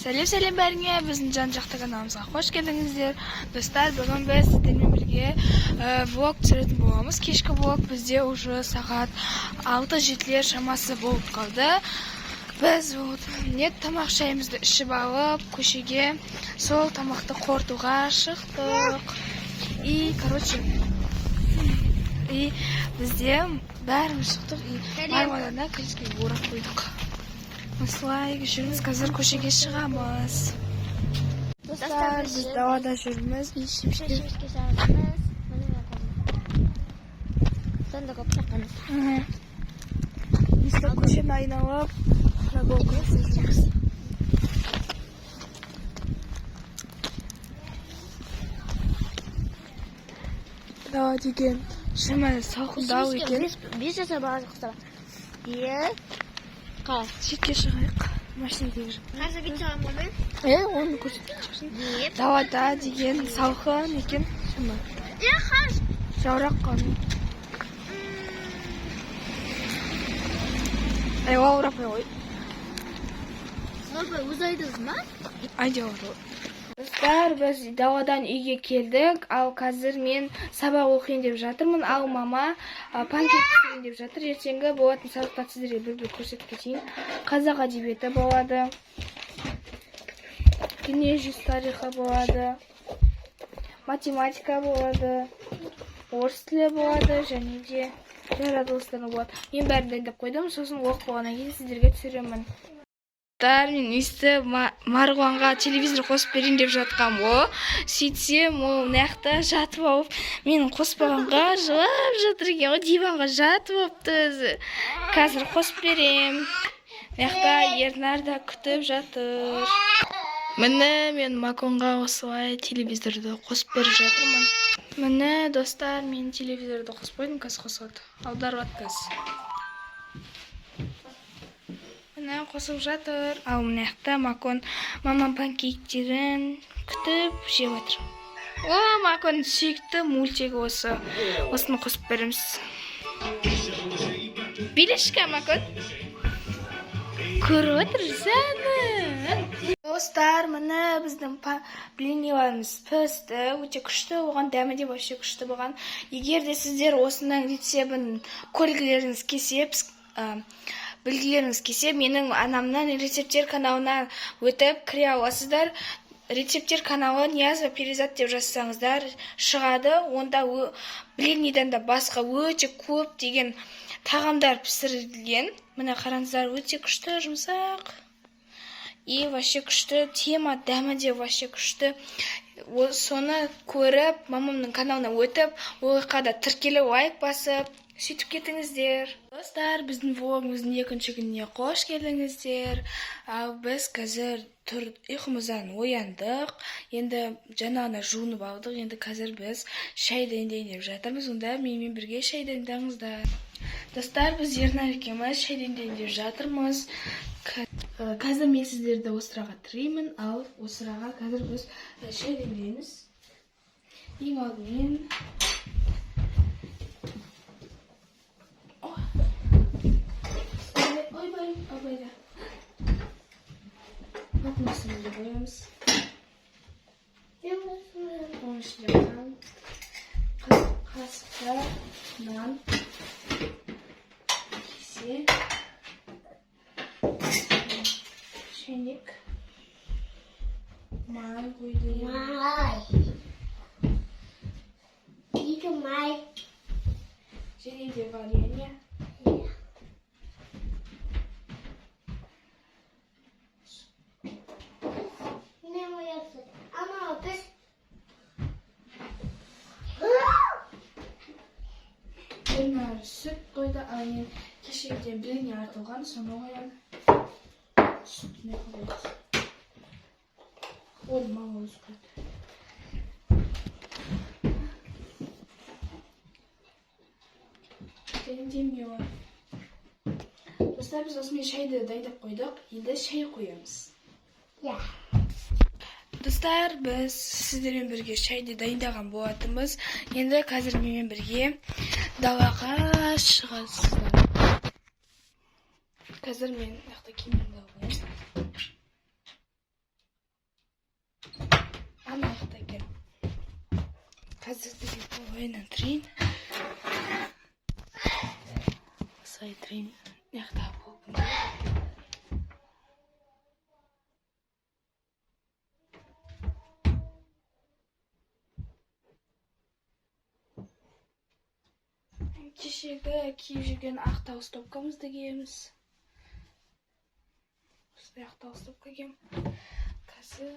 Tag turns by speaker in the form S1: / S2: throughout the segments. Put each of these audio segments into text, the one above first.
S1: Сәлем бәріңе, біздің жан-жақты каналымызға қош келдіңіздер. Достар, бүгін біз сіздермен бірге влог түсіретін боламыз. Кешкі влог бізде уже сағат 6-7 шамасы болып қалды. Біз тамақ шайымызды ішіп алып, көшеге сол тамақты қорытуға шықтық. И бізде бәріміз шықтық. Мармадана күліске орап қойдық. Осылай жүрміз, қазір көшеге шығамыз. Достар, біз далада жүрміз.
S2: Шемшекке шығамыз. Сонда көп шаққаныз.
S1: Естіп көшені айналып, прогулка жүрміз. Дала деген шыны салқындау екен.
S2: 5 жасар бала жоқса. Қалай?
S1: Шетке шығайық. Машина деген.
S2: Қазір бит шығамын ғой.
S1: Оны көрсетіп жүрсің. Далада деген салқын екен. Шыны.
S2: Қаш.
S1: Жаурақ қаным. Ауырап қой.
S2: Опа, өзі айтыңыз ма?
S1: Айдауыр. Достар, біз даладан үйге келдік, ал қазір мен сабақ оқиын деп жатырмын, ал мама панкейк пісірейін деп жатыр. Ертеңгі болатын сабақта сіздерге бір көрсетіп кетейін. Қазақ әдебиеті болады, дүниежүзі тарихы болады, математика болады, орыс тілі болады, және де жаратылыстар болады. Мен бәрін дайындап қойдым, сосын оқып болғаннан кейін сіздерге түсіремін. Мен өсті Марғуанға телевизор қосып берейін деп жатқам о. Сөйтсем, ол наяқта жатып алып, менің қоспағанға жылап жатыр екен, о диванға жатып алыпты өзі. Қазір қосып берем. Наяқта Ернар да күтіп жатыр. Міне, мен Маконға осылай телевизорды қосып беріп жатырмын. Міне, достар, мен телевизорды қосып қойдым, қазір қосылады. Аударып қазір. Мына қосып жатыр. Ал мынаяқта Макон мамам панкейктерін күтіп жеп жатыр. О, Макон сүйікті мультигі осы. Осыны қосып береміз. Билешка, Макон. Көріп отырсың. Достар, міне біздің блиниларымыз пісті. Өте күшті болған, дәмі де вообще күшті болған. Егер де сіздер осының рецебін көргілеріңіз келсе, менің анамның рецептер каналынан өтіп кіре аласыздар. Рецептер каналы Ниязова Перизат деп жазсаңыздар шығады. Онда блиннидан да басқа өте көп деген тағамдар пісірілген. Міне қараңыздар, өте күшті, жұмсақ. И вообще күшті, тема дәмі де вообще күшті. Соны көріп, мамамның каналына өтіп, олайқа да тіркелі лайк басып, сөйтіп кетіңіздер. Достар, біздің влогымыздың екінші күніне қош келдіңіздер. Ал біз қазір ұйқымыздан ояндық. Енді жаңағына жуынып алдық. Енді қазір біз шай дайындайын деп жатырмыз. Онда менімен бірге шай дайындаңыздар. Достар, біз Ернар екеуміз шай дайындайын деп жатырмыз. Қазір мен сіздерді осы sıраға тіреймін, ал осы sıраға қазір біз шай дайындаймыз. Ең алдымен Ойбайда. Bakın üstümüzde koyuyoruz. Onun içinde kan, kaşıkta, nan, ikisi, şeylik, may koyduğum.
S2: İyi may.
S1: Şey de var yani. Ернар сүт қойды, ал мен кешегіден блинни артылған, соны қоям. Сүтіне қойды. Ой, мама өзі қойды. Демеуі. Достар, біз осымен шайды дайындап қойдық, енді шай қоямыз. Достар, біз сіздермен бірге шайды дайындаған болатынбыз. Енді қазір менімен бірге далаға шығасыздар. Қазір мен мықты киімімді алайын. қазіргі ойынан тұрайын. Осылай тұрайын. Яқтап болғым. Кешегі киіп жүрген ақ тауыс топкамызды киеміз. Осылай ақ тауыс топка кием. Қазір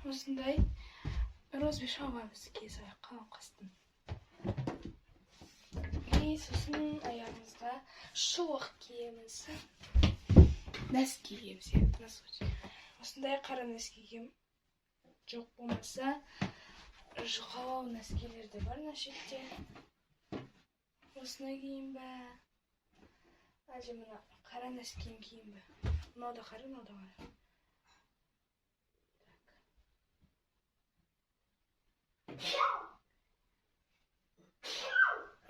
S1: осындай розовый шалбарымызды кие салайық, қалың қастың. Сосын аяғымызға шуық киеміз. Нәски киеміз, носочек. Осындай қара нәски кием. Жоқ болмаса, жұқалау нәскилер де бар мына шетте. Осыны кием бе? Әлде мына қара нәскиін кием бе? Мынау да қара, мынау да қара.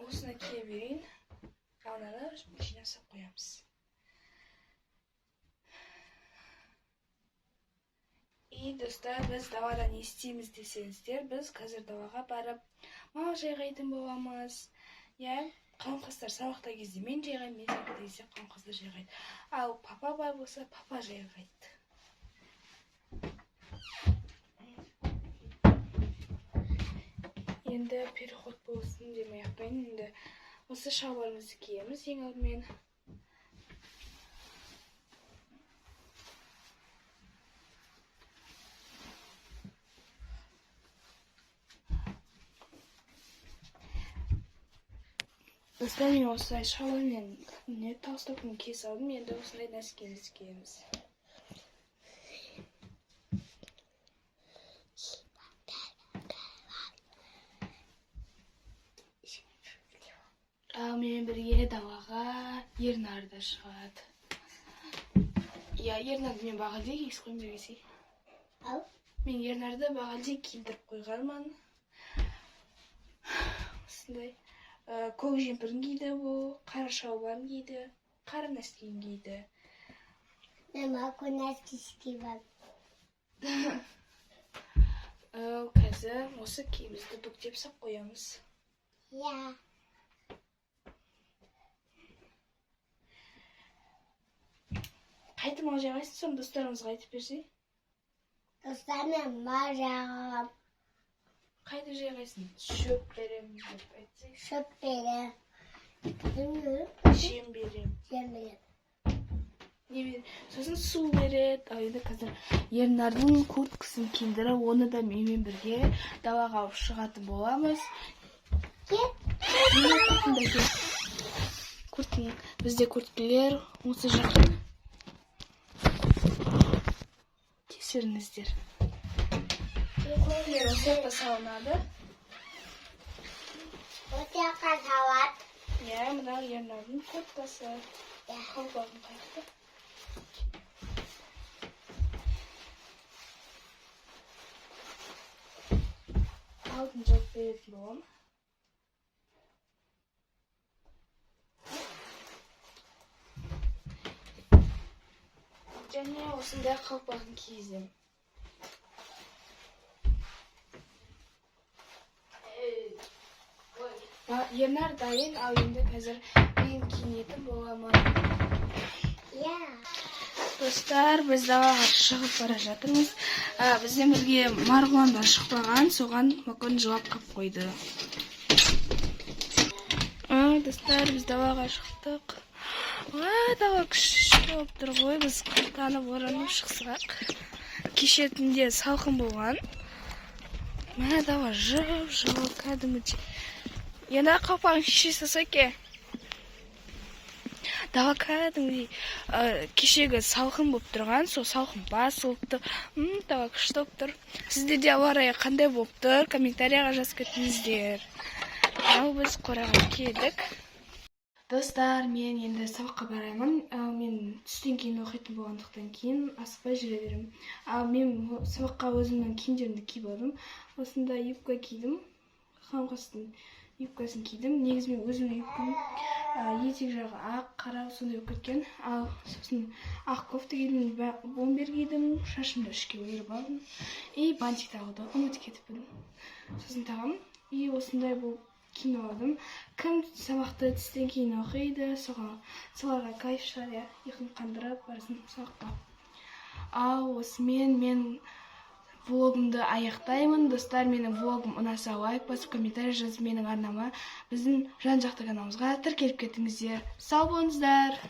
S1: Осыны кие берейін. Аунаны жинасап қоямыз. И достар, біз давада не істейміз десеңіздер, біз қазір даваға барып мал жайғайтын боламыз. Қалың қастар сабақта кезде мен жайғаймын, мен сабақта кезде қалың қастар жайғайды. Ал папа бар болса, папа жайғайды. Енді переход болсын демей ақпайын. Енді осы шалбарымызды киеміз ең алдымен. Достар, мен осылай шалбармен тауыс топкамды кие салдым. Енді осындай нәскимізді киеміз. Мен бірге даваға Ернар да шығады. Ернарды мен бағалдей кейс қойым бергесей. Мен Ернарды бағалдей келдіріп қойғанмын. Осындай көк жемпірін киді бұл, қара шалбарын киді, қара нәскиін киді.
S2: Мама, көк нәскisi киіп.
S1: Қазір осы киімізді бүктеп сап қоямыз. Қайтып мал жайғайсың, соны достарымызға айтып берсей?
S2: Достар, мен мал жайғам.
S1: Қайтып жайғайсың? Шөп берем деп айтсай?
S2: Шөп берем.
S1: Жем берем.
S2: Жем берем.
S1: Не берем? Сосын су берет. Ал енді қазір Ернардың курткасын киіндіріп, оны да менімен бірге даваға шығатын боламыз. Бізде курткілер осы жақын. Тексеріңіздер. Көйлер осы жақта салынады.
S2: Осы жаққа салады.
S1: Мына Ернардың курткасы. Қалбағын қайтты. Алдын жауып беретін болам. Және осындай қалпағын киізем. Ернар дайын, ал енді қазір мен киінетін боламын. Достар, біз даваға шығып бара жатырмыз. Бізден бірге Марғұлан да шықпаған, соған Макон жауап қап қойды. Достар, біз даваға шықтық. Дава күшті болып тұр ғой, біз қыртанып оранып шықсақ. Кеше түнде салқын болған. Дава жып-жып кәдімгідей. Енді қапағын шеше салсаке. Дава кәдімгідей кешегі салқын болып тұрған, сол салқын басылып тұр. Дава күшті болып тұр. Сіздерде ауа райы қандай болып тұр? Комментарияға жазып кетіңіздер. Ал біз қораға келдік. Достар, мен енді сабаққа бараймын. Мен түстен кейін оқитын болғандықтан кейін асықпай жүре беремін. Мен сабаққа өзімнің киімдерімді киіп алдым. Осында юбка кидім. Қаңқастың юбкасын кидім. Негізі мен өзімнің юбкам етек жағы ақ, қара сондай болып кеткен. Ал сосын ақ кофта кидім, бомбер кидім, шашымды ішке өріп алдым. И бантик тағуды ұмытып кетіппін. Сосын тағам. И осындай бұл киноладым. Кім сабақты түстен кейін оқиды, соларға кайф шығар, ұйқын қандырып, барсын сабаққа. Ал осымен мен влогымды аяқтаймын. Достар, менің влогым ұнаса лайк басып, комментарий жазып, менің арнама, біздің жан-жақты каналымызға тіркеліп кетіңіздер. Сау болыңыздар!